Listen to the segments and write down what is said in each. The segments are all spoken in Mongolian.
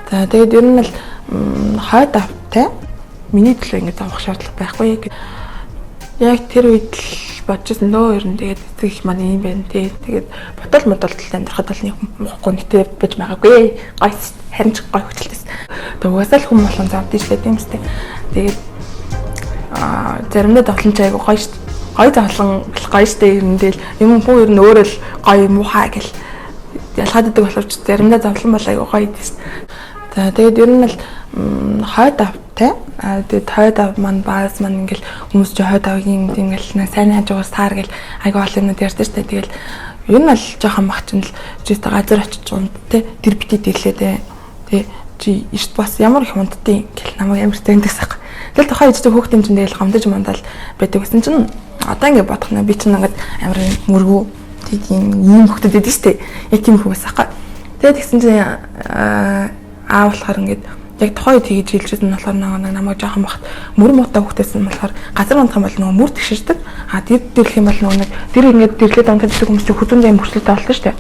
За тэгээд ер нь л хойд автай миний төлөө ингэж авах шаардлага байхгүй. Яг тэр үед л бодчихсон дөө ер нь тэгээд эцэг их маань юм байна тий. Тэгээд бодол модолд амьдрахад бол нэг муухгүй нэгтэй байж байгаагүй. Гой харин ч гой хөтөлтөс. Тэгээд угаасаа л хүн болгон завдсан шүү дээ тийм үстэй. Тэгээд заримдаа тоглоомч айгу гоё шүү. Гой тоглоом гоё шүү дээ ер нь тэгэл юм хүн ер нь өөрөө л гоё муухай гэл ялгаад идэг боловч заримдаа зовлон бол айгу гоё дээ. За тэгээд ер нь л хойд автай. Тэгээд хойд ав маань баас маань ингээл хүмүүс чи хойд авгийн ингээл сайн хажуугаас таар гэл айгу олон юмуд ярьдаг шүү дээ. Тэгэл ер нь л жоохон багчин л жишээ газар очиж байгаа юм те тэр битээ дэлээ те чи эрт бас ямар их унтдیں۔ Гэл намайг амар тэндээс ах. Тэгэл тухайн ижтэй хөөхт юм чинь тэгэл гомдож мандал байдаг гэсэн чинь одоо ингээд бодох нь би чинь ингээд амар мөргүү тийм ийм хөөхтэй байдаг шүү дээ. Яг тийм хүмүүс ахгүй. Тэгээд тэгсэн чинь аа болохоор ингээд яг тухайн үед хийж хэлжсэн нь болохоор намайг жоохон бахт мөр муутай хөөхтэйсэн болохоор газар унтах юм бол нөгөө мөр тэгшэрдэг. Тэр дэлэх юм бол нөгөө тэр ингээд дэрлээд унтдаг хүмүүс чинь хүзүүндээ мөрчлөлтэй болдог шүү дээ.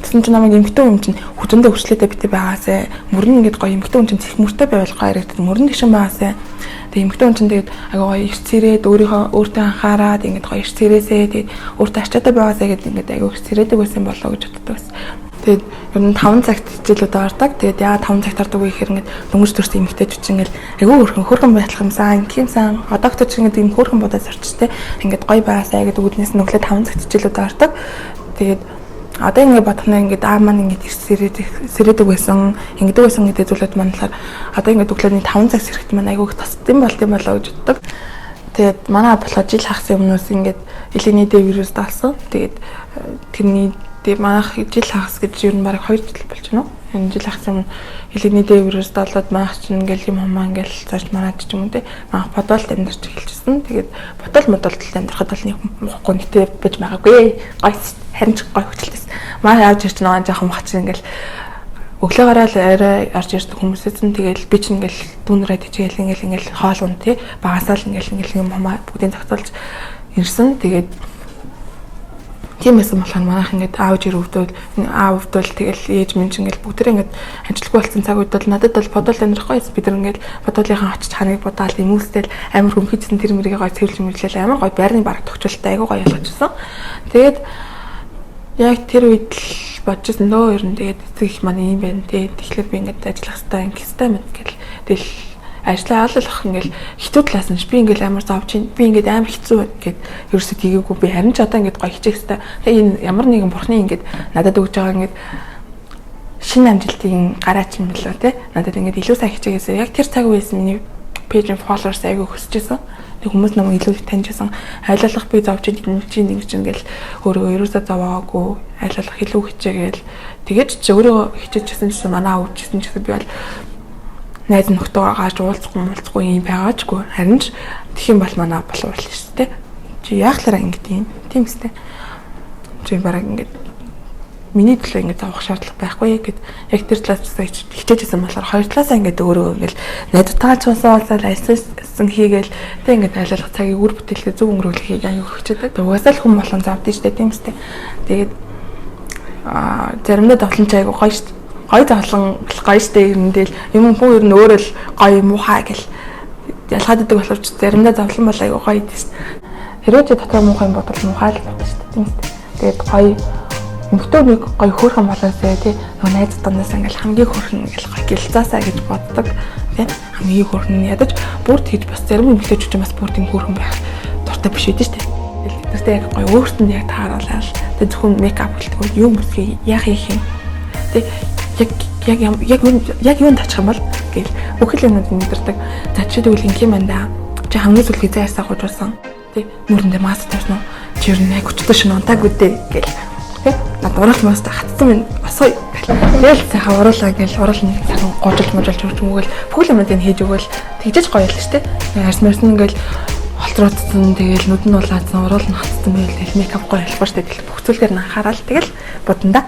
Тэгсэн чинь намайг эмхтэн юм чинь хүзүүндээ хөрчлөөтэй битээ байгаасаа мөр нь ингээд гоё эмхтэн юм чинь цэх мөртэй байвал гоё харагддаг. Мөр нь тэгшэн байгаасаа тэг эмхтэн юм чинь тэгээд агай гоё ирц цэрээд өөртөө анхаарад ингээд гоё ирц цэрээсээ тэгээд өөртөө ачаатай байгаасаа гэдэг ингээд агай ирц цэрээдэг байсан болоо гэж боддог байсан. Тэгээд ер нь 5 цагт хичээлүүд ордог. Тэгээд яа 5 цагт ордог вэ гэхээр ингээд дөнгөж төрсөн эмэгтэйч чинь ингээд айгүй хөрхөн байтлах юмсан, ингэхэмсэн. Одоогт ч ингээд ийм хөрхөн бодож орчтой. Ингээд гоё байгаасаа гэдэг үднээс нь өглөө 5 цагт хичээлүүд ордог. Тэгээд одоо ингээд бодохноо ингээд аа маань ингээд сэрээдэг байсан, ингэдэг байсан гэдэг зүйлүүд маань болохоор одоо ингээд өглөөний 5 цаг сэрэхт маань айгүй тосдсон болт юм болоо гэж боддог. Тэгээд манай болохоор жил хагас өмнөөс ингээд элийн дэв вирус даалсан. Тэгээд тэрний манайх жил хагас гэж ер нь бараг 2 жил болж байна уу? Энэ жил хагас өмнө элийн дэв вирус даалаад манайх чинь ингээл юм хамаа ингээл цааш манайд ч юм уу те манайх бодолд амьдарч эхэлчихсэн. Тэгээд бодол модолд амьдрахад бол нэг муухгүй нэгтэй байж байгаагүй. Гой харин ч гой хөтөлтөс. Манай явж ирч байгаа жоохон бач ингээл өглөөгаараа л арай орж ирдэг хүмүүсээс нь тэгэл би чинь ингээл дүүнрээ тийжгээл ингээл хоол унд те багасаа л ингээл юм хамаа бүгдийг тогтоолж ирсэн. Тэгээд тийм байсан болохоор манайх ингээд аав өвдөл тэгэл ээж минь ч ингээд бүгдээ ингээд ажилгүй болсон цаг үед бол надад бол бодол амьдрахгүй эс бид нар ингээд бодолынхаа очиж ханыг бодаал имүүлстэл амар хөмхийдсэн тэр мэрийг гоё цэвэрлж мэрлээ амар гоё байрны бараг тогтчлалтай айгуу гоё ялгажсэн. Тэгээд яг тэр үед л бодчихсон дөө ер нь тэгээд эцэг их маань юм байна те тэгэхээр би ингээд ажиллах хэрэгтэй юм хэвээр мэт гэл тэгэл ажлаа олох ингээл хитүү талаас нь би ингээл амар зовж чинь би ингээд амар хэцүү гэд ерөөсөө тгийггүй би харин ч одоо ингээд гоё хичээх хэрэгтэй. Тэгээ энэ ямар нэгэн бурхны ингээд надад өгж байгаа ингээд шинэ амжилтын гараач юм билүү те надад ингээд илүү сайн хичээгээсээ яг тэр цаг үеэс миний пэйжийн фолловерс айгүй өсчихсэн. Тэг хүмүүс намайг илүү их таньжсэн. Айлуулах би зовж чинь ингэж ингээл өөрөө ерөөсөө зовоогүй айлуулах илүү хичээгээл тэгээд ч өөрөө хичээчихсэн чинь манай аав үжсэн чинь би бол найз нөхдөйгөө гарч уулзахгүй юм байгаачгүй харин ч тэгэх юм бол манай болов уу шүү дээ. Чи яахлаараа ингэж тийм үстэй. Чи бараг ингэж миний төлөө ингэж авах шаардлага байхгүй гэд яг тэр талаас хичээжсэн болохоор хоёр талаасаа ингэж өөрөө ингэж найзтайгаа ч уулзаад ажилласан хийгээл тэг ингэж айлуулах цагийг үр бүтээлээ зөв өнгөрүүлэхийг аяг хичээдэг. Угаасаа л хүн болгон завдсан шүү дээ тийм үстэй. Тэгээд заримдаа тоглоомч айгу гоё шүү. Гой тоглоом гоё штэ ер нь тэгэл юм хүн ер нь өөрөө л гоё муухай гэл ялгаад идэг боловч заримдаа зовлон бол айгу гоё дээ штэ. Хэрвээ ч дотор муухай юм бодвол муухай л байна штэ тийм үстэй. Тэгээд гоё эмхтөө нэг гоё хөөрхөн болоосаа тий нөгөө найз дундаас ингээл хамгийн хөөрхөн ингээл гоё гэлцаасаа гэж боддог тий хамгийн хөөрхөн ядаж бүрд хийж бас зарим эмхтөөч ч бас бүрд юм хөөрхөн байх дуртай биш үү штэ. Тэдэртээ яг гоё өөртөнд яг тааруулаад тэг зөвхөн мейкап гэлтгөө юм бүсгүй яах юм тий яг юунд тачих юм бол гэл бүхэл юмнууд мэдэрдэг. За чи тэгвэл ингэм байна да. Чи хамгийн сүүл хизээ ясаа гожуулсан. Тэ мөрөн дээр маск тавьсан уу? Чи ер нь яг өчтөр шин унтаагүй дээ гэл. Тэ над ураал маст хатсан минь осоо гэл. Тэгэл сайхан уруулаа гэл уруулна сайхан гожуулж өгөөл бүхэл юмнуудыг хийж өгөөл тэгжэж гоё л шүү дээ. Арс марсан ингээл холтруудсан тэгэл нүд нь улаадсан уруул нь хатсан байл тэгэл мейкап гоё ялбаа шүү дээ. Бүх зүйлээр нь анхаарал тэгэл бодно да.